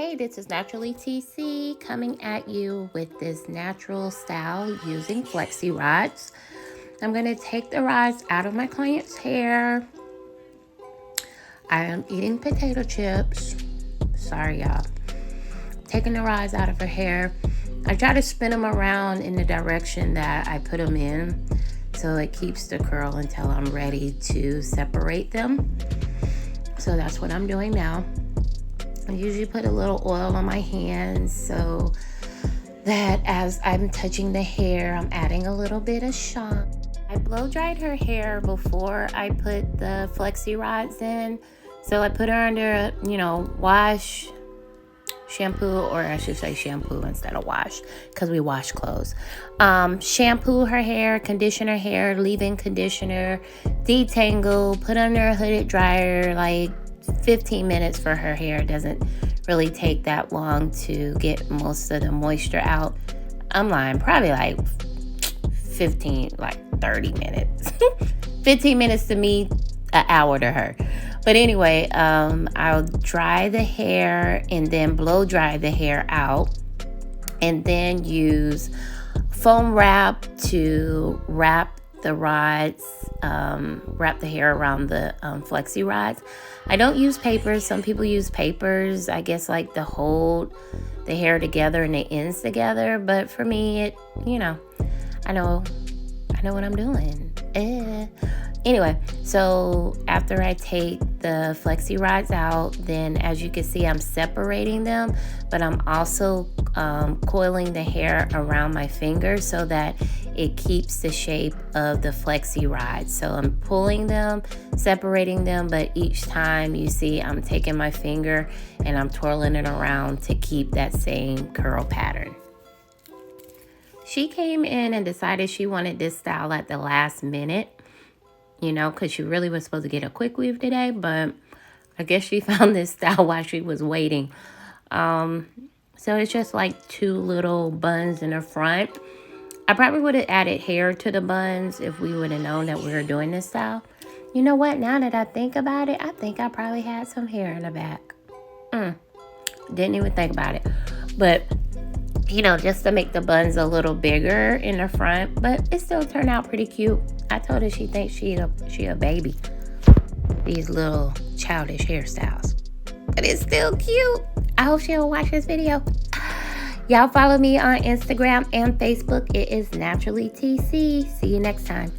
Hey, this is Naturally TC coming at you with this natural style using Flexi rods. I'm going to take the rods out of my client's hair. I am eating potato chips. Sorry, y'all. Taking the rods out of her hair. I try to spin them around in the direction that I put them in so it keeps the curl until I'm ready to separate them. So that's what I'm doing now. I usually put a little oil on my hands so that as I'm touching the hair, I'm adding a little bit of shine. I blow dried her hair before I put the Flexi rods in. So I put her under, wash, shampoo, or I should say shampoo instead of wash because we wash clothes. Shampoo her hair, condition her hair, leave-in conditioner, detangle, put under a hooded dryer, like 15 minutes for her hair. It doesn't really take that long to get most of the moisture out. I'm lying, probably like 30 minutes. 15 minutes to me, an hour to her. But anyway, I'll dry the hair and then blow dry the hair out, and then use foam wrap to wrap the rods, wrap the hair around the Flexi rods. I don't use papers. Some people use papers, I guess, like to hold the hair together and the ends together. But for me, I know what I'm doing. Anyway, so after I take the Flexi rods out, then as you can see, I'm separating them, but I'm also coiling the hair around my finger so that it keeps the shape of the Flexi rods. So I'm pulling them, separating them, but each time you see I'm taking my finger and I'm twirling it around to keep that same curl pattern. She came in and decided she wanted this style at the last minute, because she really was supposed to get a quick weave today, but I guess she found this style while she was waiting. So it's just like two little buns in the front. I probably would have added hair to the buns if we would have known that we were doing this style. You know what? Now that I think about it, I think I probably had some hair in the back. Didn't even think about it. But just to make the buns a little bigger in the front, but it still turned out pretty cute. I told her she thinks she a baby. These little childish hairstyles. But it's still cute. I hope she'll watch this video. Y'all follow me on Instagram and Facebook. It is Naturally TC. See you next time.